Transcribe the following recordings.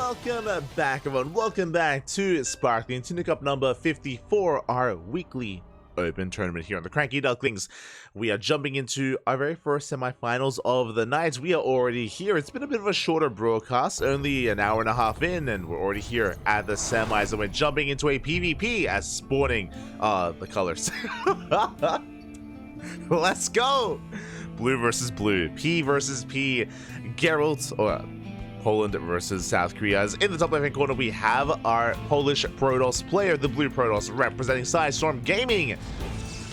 Welcome back, everyone. Welcome back to Sparkling Tuna Cup number 54, our weekly open tournament here on the Cranky Ducklings. We are jumping into our very first semifinals of the night. We are already here. It's been a bit of a shorter broadcast, only an hour and a half in, and we're already here at the semis, and we're jumping into a PvP as spawning the colors. Let's go! Blue versus blue, P versus P, Gerald, or Poland versus South Korea. As in the top left-hand corner, we have our Polish Protoss player, the blue Protoss, representing Storm Gaming,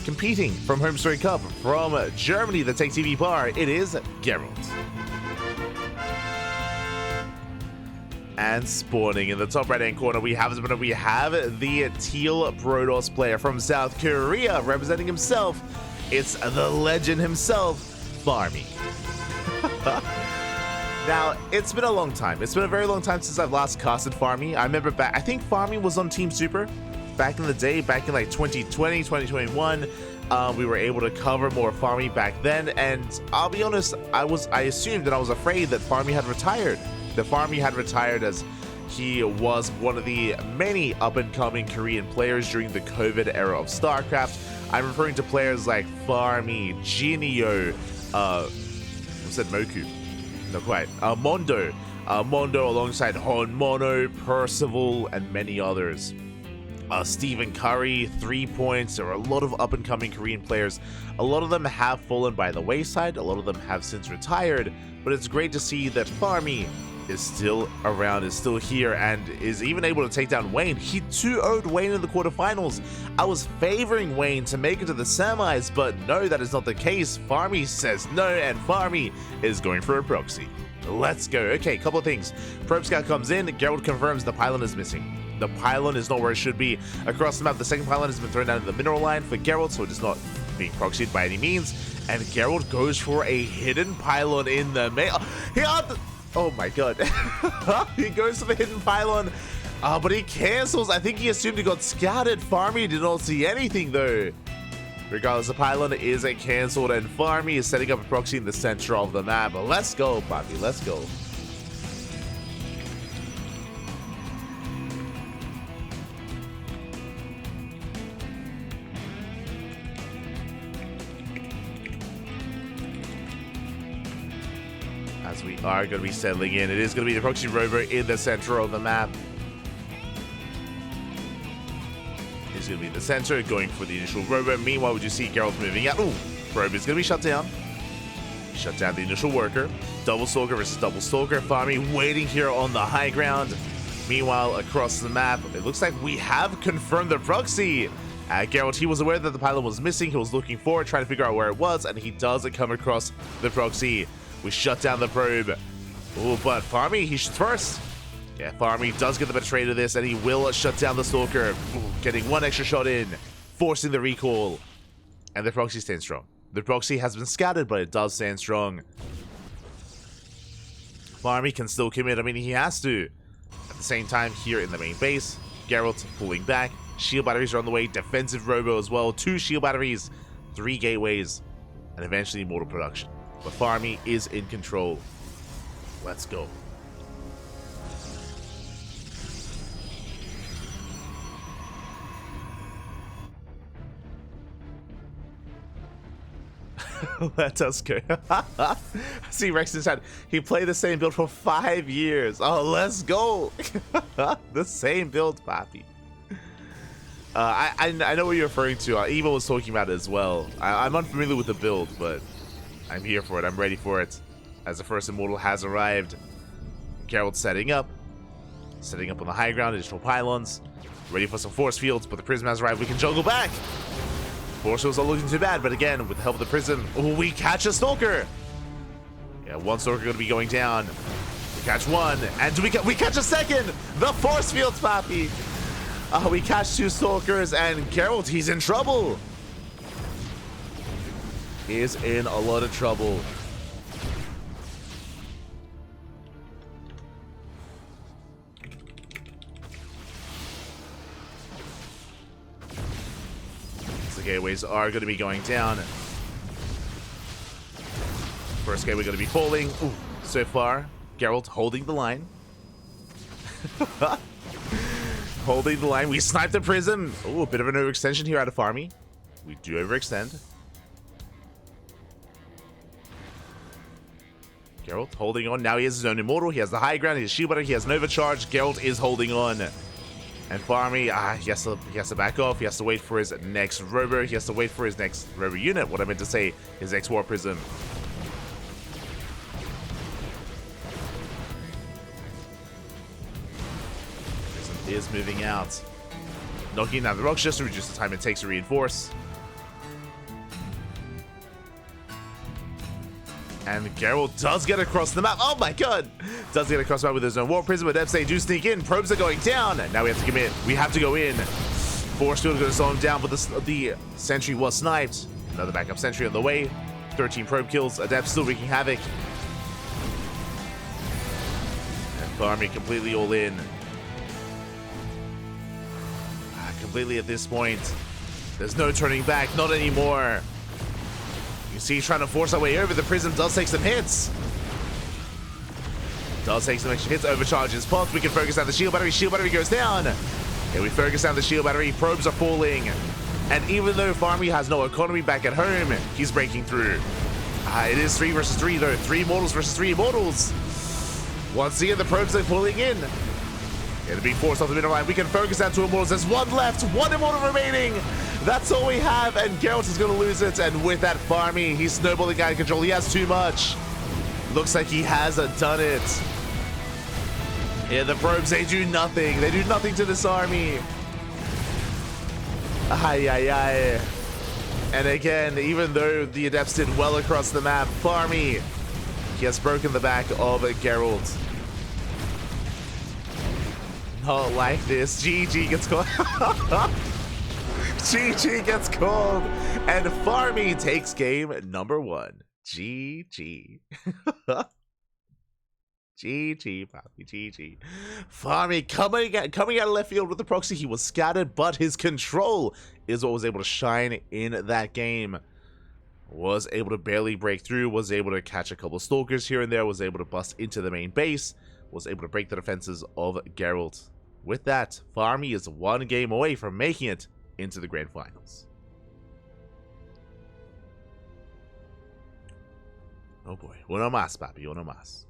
competing from Home Story Cup from Germany, the Tech TV bar. It is Gerald. And spawning in the top right-hand corner, we have the teal Protoss player from South Korea, representing himself. It's the legend himself, FarmY. Now, it's been a long time. It's been a very long time since I've last casted FarmY. I remember back, I think FarmY was on Team Super back in the day, back in like 2020, 2021. We were able to cover more FarmY back then, and I'll be honest, I assumed and I was afraid that FarmY had retired. The FarmY had retired as he was one of the many up-and-coming Korean players during the COVID era of StarCraft. I'm referring to players like FarmY, Jinio, said Moku. Not quite. Mondo alongside Mono, Percival, and many others. Stephen Curry, 3 points. There are a lot of up-and-coming Korean players. A lot of them have fallen by the wayside. A lot of them have since retired. But it's great to see that FarmY is still around, is still here, and is even able to take down Wayne. He 2-0'd Wayne in the quarterfinals. I was favoring Wayne to make it to the semis, but no, that is not the case. FarmY says no, and FarmY is going for a proxy. Let's go. Okay, couple of things. Probe Scout comes in. Gerald confirms the pylon is missing. The pylon is not where it should be. Across the map, the second pylon has been thrown down in the mineral line for Gerald, so it is not being proxied by any means. And Gerald goes for a hidden pylon in the main. Oh my god. He goes for the hidden pylon, but he cancels. I think he assumed he got scouted. FarmY did not see anything though. Regardless, the pylon is cancelled, and FarmY is setting up a proxy in the center of the map. Let's go, Bobby. Let's go. As we are going to be settling in, it is going to be the proxy rover in the center of the map. It's going to be in the center, going for the initial rover. Meanwhile, we just see Gerald moving out. Ooh, probe is going to be shut down. Shut down the initial worker. Double Stalker versus Double Stalker. FarmY waiting here on the high ground. Meanwhile, across the map, it looks like we have confirmed the proxy. Gerald, he was aware that the pylon was missing. He was looking for it, trying to figure out where it was, and he does come across the proxy. We shut down the probe. Oh, but FarmY, he shoots first. Yeah, FarmY does get the better trade of this, and he will shut down the Stalker. Ooh, getting one extra shot in, forcing the recall. And the proxy stands strong. The proxy has been scattered, but it does stand strong. FarmY can still commit. I mean, he has to. At the same time, here in the main base, Geralt pulling back. Shield batteries are on the way. Defensive robo as well. 2 shield batteries, 3 gateways, and eventually immortal production. But FarmY is in control. Let's go. Let us go. See Rex in chat. He played the same build for 5 years. Oh, let's go. The same build, Papi. I know what you're referring to. Evo was talking about it as well. I'm unfamiliar with the build, but I'm here for it. I'm ready for it. As the first immortal has arrived. Gerald setting up on the high ground, additional pylons. Ready for some force fields, but the prism has arrived. We can juggle back. Force fields are looking too bad, but again, with the help of the prism, we catch a Stalker. Yeah, one Stalker going to be going down. We catch one, and we catch a second. The force fields, Papi. We catch 2 Stalkers, and Gerald, he's in trouble. He is in a lot of trouble. The gateways are going to be going down. First gateway going to be falling. Ooh, so far, Gerald holding the line. Holding the line. We sniped the Prism. Oh, a bit of an overextension here out of FarmY. We do overextend. Gerald holding on. Now he has his own Immortal. He has the high ground. He has Shield Butter. He has Nova Charge. Gerald is holding on. And FarmY, he has to back off. He has to wait for his next Robo. He has to wait for his next Robo unit. What I meant to say, his next War Prism. Prism is moving out. Knocking down the rocks just to reduce the time it takes to reinforce. And Gerald does get across the map. Oh my god! Does get across the map with his own War Prism, but they do sneak in. Probes are going down. Now we have to commit. We have to go in. Force Field is going to slow him down, but the sentry was sniped. Another backup sentry on the way. 13 probe kills. Adept still wreaking havoc. And FarmY completely all in. Completely at this point. There's no turning back. Not anymore. You see he's trying to force our way over. The Prism does take some hits. Does take some extra hits. Overcharges popped. We can focus down the shield battery. Shield battery goes down. And we focus down the shield battery. Probes are falling. And even though FarmY has no economy back at home, he's breaking through. It is 3 versus 3 though. 3 Immortals versus 3 Immortals. Once again, the probes are pulling in. It'll be forced off the middle line. We can focus down 2 Immortals. There's 1 left. 1 Immortal remaining. That's all we have. And Gerald is going to lose it. And with that, FarmY, he's snowballing out of control. He has too much. Looks like he has done it. Yeah, the probes, they do nothing. They do nothing to this army. Ay, ay, ay. And again, even though the Adepts did well across the map, FarmY, he has broken the back of Gerald. Not like this. GG gets called. GG gets called. And FarmY takes game number 1. GG. GG, Papi, GG. FarmY coming out of left field with the proxy. He was scattered, but his control is what was able to shine in that game. Was able to barely break through, was able to catch a couple stalkers here and there, was able to bust into the main base, was able to break the defenses of Gerald. With that, FarmY is 1 game away from making it into the grand finals. Oh boy. Uno más, papi. Uno más.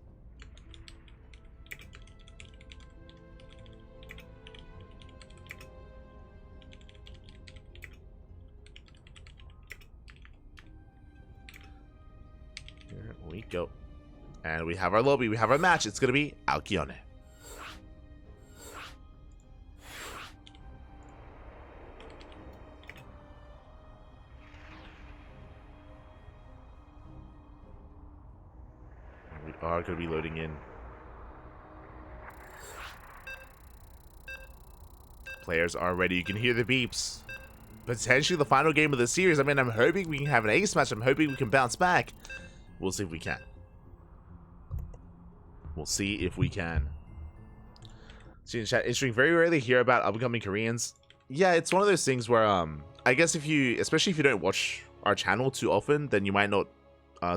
Here we go. And we have our lobby. We have our match. It's going to be Alcyone. Are going to be loading in. Players are ready. You can hear the beeps. Potentially the final game of the series. I mean, I'm hoping we can have an ace match. I'm hoping we can bounce back. We'll see if we can. We'll see if we can. See in chat, interesting. Very rarely hear about upcoming Koreans. Yeah, it's one of those things where I guess especially if you don't watch our channel too often, then you might not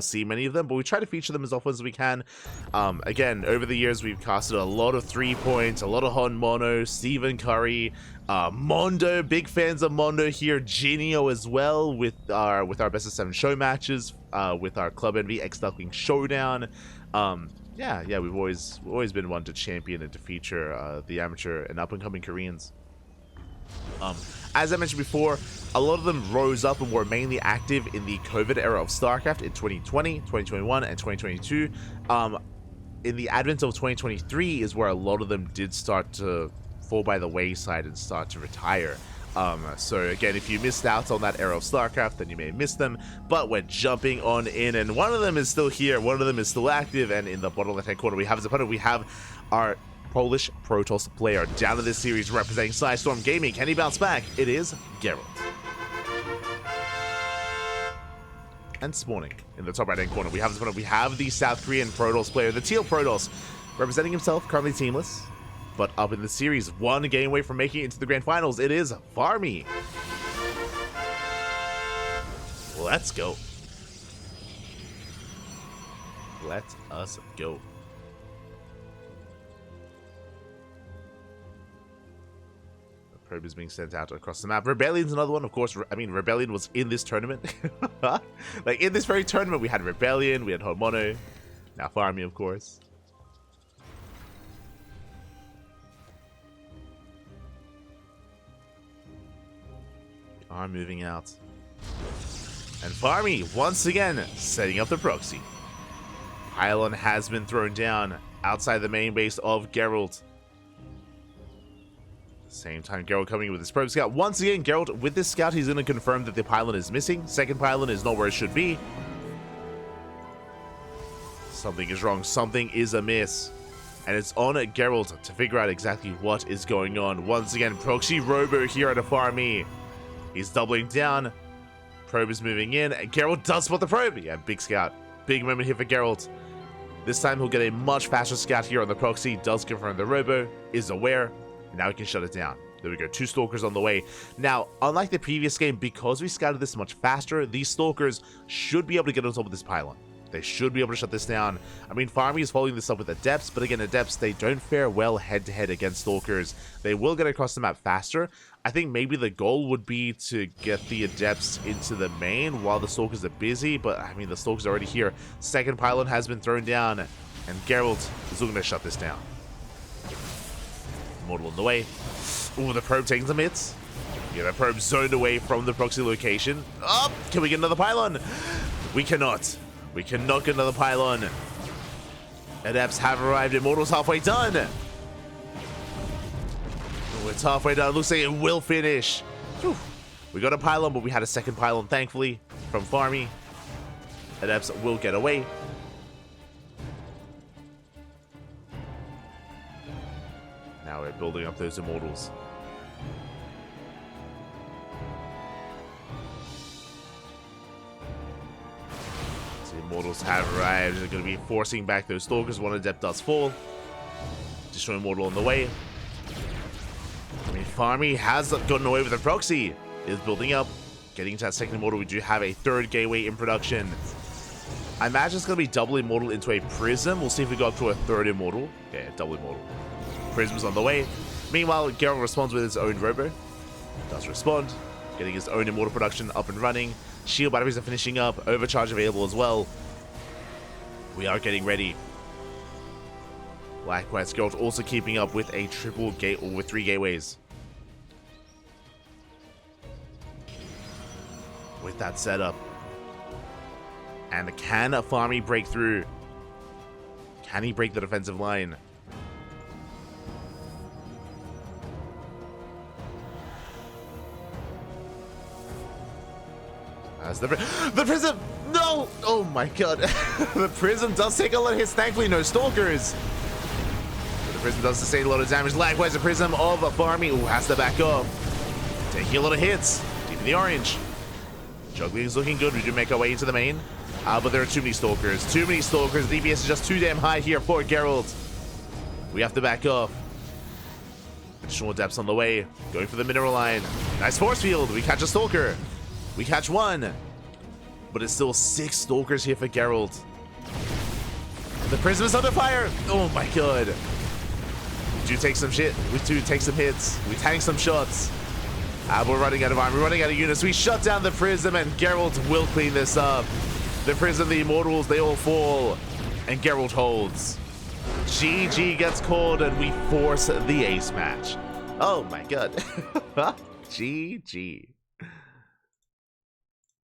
see many of them, but we try to feature them as often as we can. Again, over the years, we've casted a lot of 3 points, a lot of Hon Mono, Stephen Curry, Mondo, big fans of Mondo here, Genio as well, with our best of 7 show matches, with our Club Envy X Duckling Showdown. Yeah, we've always been one to champion and to feature the amateur and up-and-coming Koreans. As I mentioned before, a lot of them rose up and were mainly active in the COVID era of StarCraft in 2020, 2021, and 2022. In the advent of 2023 is where a lot of them did start to fall by the wayside and start to retire. So again, if you missed out on that era of StarCraft, then you may have missed them, but we're jumping on in, and one of them is still here, one of them is still active, and in the bottom left-hand corner we have his opponent. We have our Polish Protoss player down in this series representing Storm Gaming. Can he bounce back? It is Gerald. And spawning in the top right-hand corner, we have his opponent. We have the South Korean Protoss player, the Teal Protoss, representing himself, currently teamless, but up in the series, 1 game away from making it into the grand finals. It is FarmY. Let's go. Let us go. Probe is being sent out across the map. Rebellion's another one, of course. I mean, Rebellion was in this tournament. Like, in this very tournament, we had Rebellion, we had Hormono, now FarmY, of course. We are moving out. And FarmY, once again, setting up the proxy. Pylon has been thrown down outside the main base of Gerald. Same time, Gerald coming in with his probe scout. Once again, Gerald, with this scout, he's going to confirm that the pylon is missing. Second pylon is not where it should be. Something is wrong. Something is amiss. And it's on Gerald to figure out exactly what is going on. Once again, proxy robo here at a FarmY. He's doubling down. Probe is moving in. And Gerald does spot the probe. Yeah, big scout. Big moment here for Gerald. This time, he'll get a much faster scout here on the proxy. Does confirm the robo. Is aware. Now we can shut it down. There we go, 2 stalkers on the way. Now, unlike the previous game, because we scouted this much faster, these stalkers should be able to get on top of this pylon. They should be able to shut this down. I mean, FarmY is following this up with Adepts, but again, Adepts, they don't fare well head-to-head against stalkers. They will get across the map faster. I think maybe the goal would be to get the Adepts into the main while the stalkers are busy, but I mean, the stalkers are already here. Second pylon has been thrown down, and Gerald is looking to shut this down. Mortal in the way. Ooh, the probe taking some hits. Yeah, the probe zoned away from the proxy location. Up! Oh, can we get another pylon? We cannot. We cannot get another pylon. Adepts have arrived. Immortal's halfway done. Oh, it's halfway done. Looks like it will finish. Whew. We got a pylon, but we had a second pylon, thankfully, from FarmY. Adepts will get away. Now we're building up those immortals. So the immortals have arrived. They're going to be forcing back those stalkers. One adept does fall. Destroy immortal on the way. I mean, FarmY has gotten away with the proxy. It is building up. Getting into that second immortal. We do have a third gateway in production. I imagine it's going to be double immortal into a prism. We'll see if we go up to a third immortal. Yeah, double immortal. Prism's on the way. Meanwhile, Gerald responds with his own robo. Does respond. Getting his own immortal production up and running. Shield batteries are finishing up. Overcharge available as well. We are getting ready. Likewise, Gerald also keeping up with a triple gate, or with 3 gateways. With that setup. And can FarmY break through? Can he break the defensive line? As the prism! No! Oh my god. The prism does take a lot of hits. Thankfully, no stalkers. But the prism does sustain a lot of damage. Likewise, the prism of FarmY has to back up. Taking a lot of hits. Deep in the orange. Juggling is looking good. We do make our way into the main. But there are too many stalkers. Too many stalkers. DPS is just too damn high here for Gerald. We have to back up. Additional depths on the way. Going for the mineral line. Nice force field. We catch a stalker. We catch one. But it's still 6 stalkers here for Gerald. The prism is under fire. Oh my god. We do take some shit. We do take some hits. We tank some shots. We're running out of armor. We're running out of units. We shut down the prism, and Gerald will clean this up. The prism, the immortals, they all fall. And Gerald holds. GG gets called, and we force the ace match. Oh my god. GG.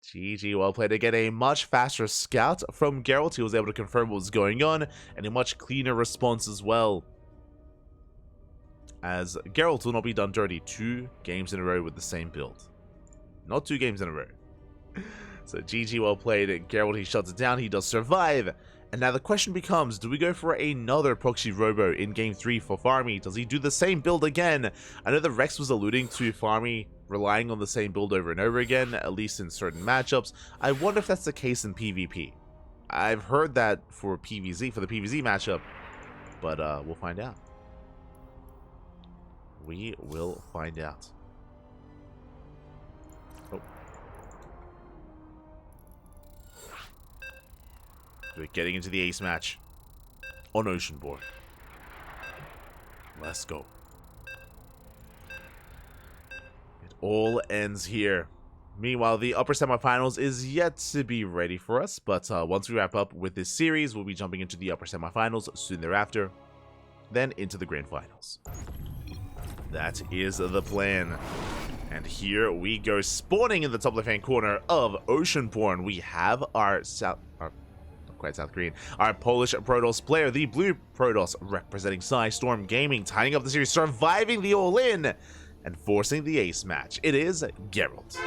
GG, well played. Again, a much faster scout from Gerald. He was able to confirm what was going on, and a much cleaner response as well. As Gerald will not be done dirty 2 games in a row with the same build. Not 2 games in a row. So GG, well played. Gerald, he shuts it down. He does survive. And now the question becomes, do we go for another proxy robo in game 3 for FarmY? Does he do the same build again? I know that Rex was alluding to FarmY relying on the same build over and over again, at least in certain matchups. I wonder if that's the case in PvP. I've heard that for PvZ, for the PvZ matchup, but we'll find out. We will find out. Oh. We're getting into the ace match on Oceanborn. Let's go. all ends here. Meanwhile, the upper semifinals is yet to be ready for us, but once we wrap up with this series, we'll be jumping into the upper semifinals soon thereafter, then into the grand finals. That is the plan. And here we go, spawning in the top left-hand corner of Oceanborn. We have our not quite South Korean, our Polish Protoss player, the blue Protoss, representing Storm Gaming, tying up the series, surviving the all-in, and forcing the ace match. It is Gerald.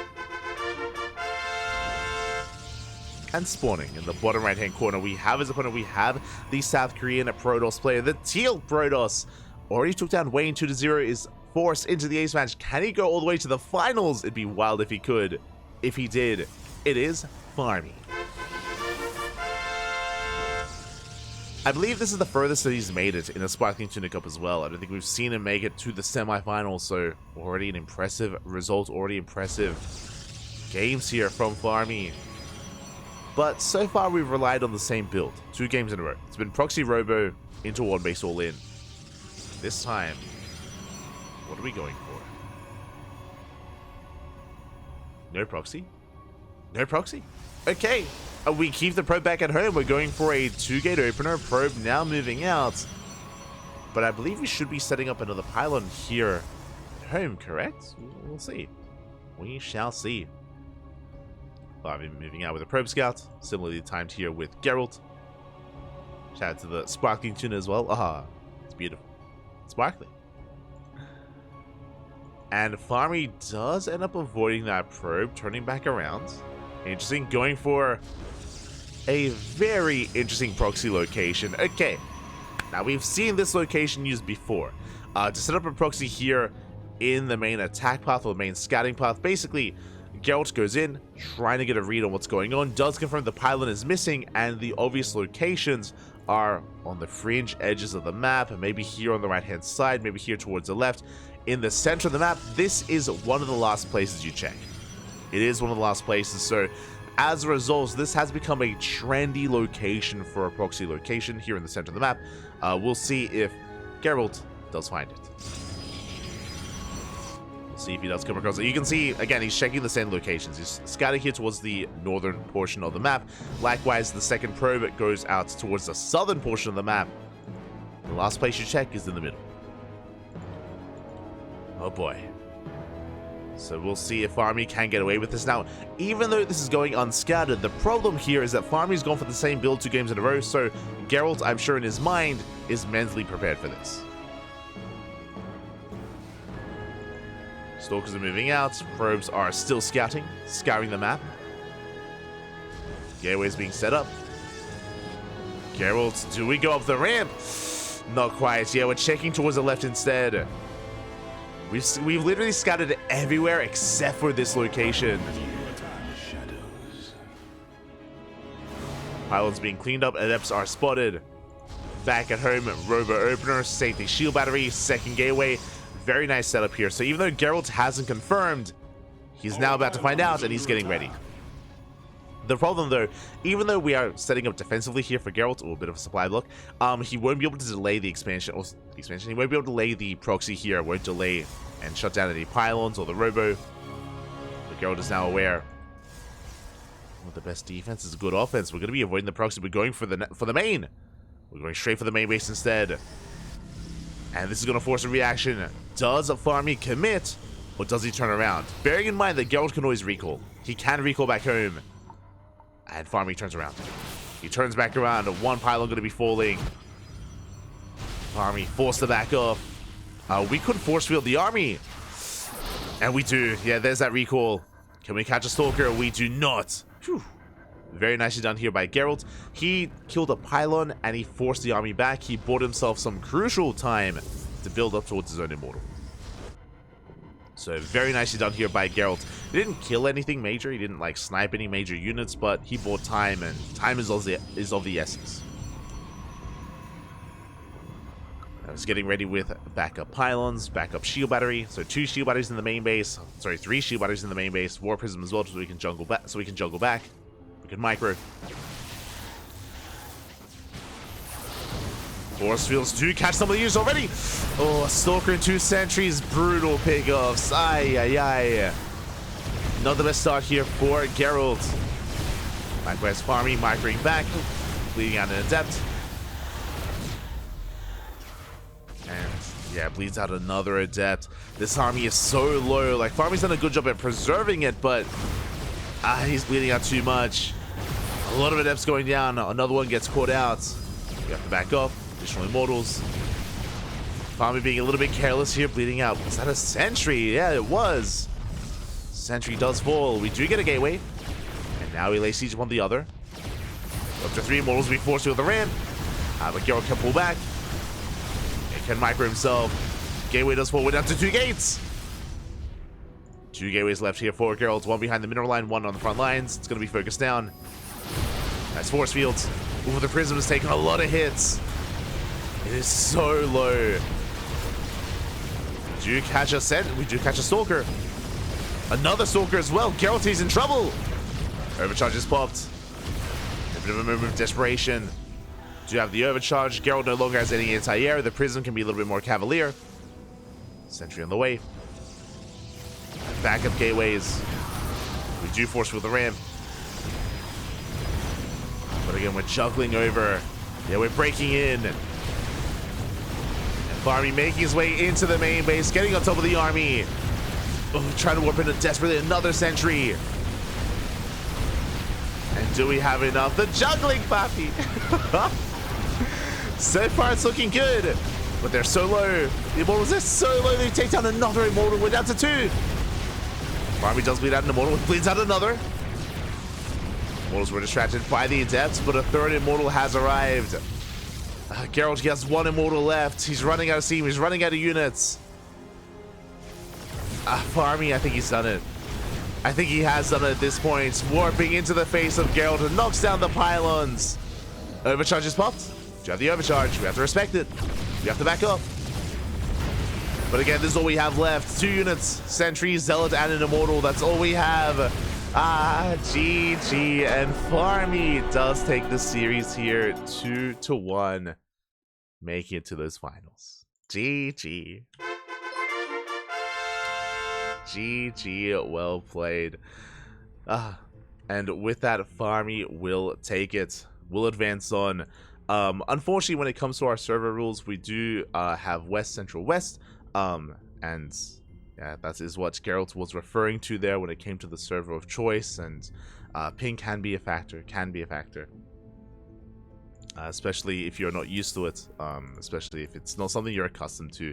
And spawning in the bottom right-hand corner, we have his opponent. We have the South Korean Protoss player, the Teal Protoss. Already took down Wayne 2-0, is forced into the ace match. Can he go all the way to the finals? It'd be wild if he could. If he did, it is FarmY. I believe this is the furthest that he's made it in a Sparkling Tuna Cup as well. I don't think we've seen him make it to the semifinals, so already an impressive result, already impressive games here from FarmY. But so far we've relied on the same build, 2 games in a row. It's been Proxy Robo into one base all in. This time, what are we going for? No proxy? No proxy? Okay, we keep the probe back at home. We're going for a 2-gate opener. Probe now moving out. But I believe we should be setting up another pylon here at home, correct? We'll see. We shall see. FarmY moving out with a probe scout. Similarly timed here with Gerald. Shout out to the Sparkling Tuna as well. Ah, it's beautiful. Sparkling. And FarmY does end up avoiding that probe, turning back around. Interesting, going for a very interesting proxy location. Okay, now we've seen this location used before. To set up a proxy here in the main attack path or the main scouting path, basically, Geralt goes in, trying to get a read on what's going on, does confirm the pylon is missing, and the obvious locations are on the fringe edges of the map, maybe here on the right-hand side, maybe here towards the left. In the center of the map, this is one of the last places you check. It is one of the last places, so as a result, this has become a trendy location for a proxy location here in the center of the map. We'll see if Geralt does find it. We'll see if he does come across it. You can see, again, he's checking the same locations. He's scouting here towards the northern portion of the map. Likewise, the second probe goes out towards the southern portion of the map. The last place you check is in the middle. Oh boy. So we'll see if FarmY can get away with this. Now, even though this is going unscouted, the problem here is that FarmY's gone for the same build 2 games in a row, so Geralt, I'm sure in his mind, is mentally prepared for this. Stalkers are moving out, probes are still scouting, scouring the map. Gateway's being set up. Geralt, do we go up the ramp? Not quite. Yeah, we're checking towards the left instead. We've literally scouted everywhere except for this location. Pylons being cleaned up, adepts are spotted. Back at home, Robo Opener, safety shield battery, second gateway. Very nice setup here. So even though Geralt hasn't confirmed, he's now about to find out and he's getting ready. The problem though, even though we are setting up defensively here for Geralt, or a bit of a supply block, he won't be able to delay the expansion, he won't be able to delay the proxy here, won't delay and shut down any pylons or the robo. But Geralt is now aware. Well, the best defense is good offense. We're going to be avoiding the proxy, we're going for the main. We're going straight for the main base instead. And this is going to force a reaction. Does FarmY commit, or does he turn around? Bearing in mind that Geralt can always recall. He can recall back home. And FarmY turns around. He turns back around. One pylon going to be falling. FarmY forced to back off. We could force field the army. And we do. Yeah, there's that recall. Can we catch a stalker? We do not. Whew. Very nicely done here by Geralt. He killed a pylon and he forced the army back. He bought himself some crucial time to build up towards his own immortal. So very nicely done here by Geralt. He didn't kill anything major, he didn't like snipe any major units, but he bought time, and time is of the essence. I was getting ready with backup pylons, backup shield battery. So 2 shield batteries in the main base. Sorry, 3 shield batteries in the main base. War prism as well, so we can juggle back. We can micro. Force fields do catch some of the use already. Oh, Stalker and 2 sentries, brutal pickoffs. Ay, ay, ay. Not the best start here for Gerald. Likewise, FarmY microing back, bleeding out an Adept. And yeah, bleeds out another Adept. This army is so low. Like, FarmY's done a good job at preserving it, but he's bleeding out too much. A lot of Adepts going down. Another one gets caught out. We have to back off. Additional Immortals. FarmY being a little bit careless here, bleeding out. Was that a Sentry? Yeah, it was. Sentry does fall. We do get a Gateway. And now we lay siege upon the other. Up to 3 Immortals, we force with the ramp. But Gerald can pull back. And can micro himself. Gateway does fall. We're down to 2 gates. 2 gateways left here for Gerald. 1 behind the mineral line, 1 on the front lines. It's going to be focused down. Nice force fields. Ooh, the Prism has taken a lot of hits. It is so low. We do catch a Stalker. Another Stalker as well. Geralt is in trouble. Overcharge is popped. A bit of a moment of desperation. Do have the overcharge. Geralt no longer has any anti-air. The Prism can be a little bit more cavalier. Sentry on the way. Backup gateways. We do force with the ramp. But again, we're juggling over. Yeah, we're breaking in. And FarmY making his way into the main base, getting on top of the army. Oh, trying to warp into desperately another sentry. And do we have enough? The juggling, Papi! So far, it's looking good. But they're so low. The Immortals are so low, they take down another Immortal. We're down to 2. FarmY does bleed out an Immortal, bleeds out another. Immortals were distracted by the Adepts, but a 3rd Immortal has arrived. Gerald has 1 Immortal left. He's running out of steam. He's running out of units. FarmY, I think he's done it. I think he has done it at this point. Warping into the face of Gerald and knocks down the pylons. Overcharge is popped. Do you have the overcharge? We have to respect it. We have to back up. But again, this is all we have left. 2 units. Sentry, Zealot, and an Immortal. That's all we have. GG, and FarmY does take the series here 2-1, making it to those finals. GG. GG, well played. And with that, FarmY will take it. We'll advance on. Unfortunately, when it comes to our server rules, we do have West, Central, West, and yeah, that is what Gerald was referring to there when it came to the server of choice, and ping can be a factor, especially if you're not used to it, especially if it's not something you're accustomed to.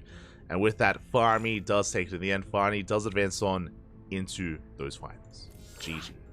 And with that, FarmY does take it in the end. FarmY does advance on into those finals. GG.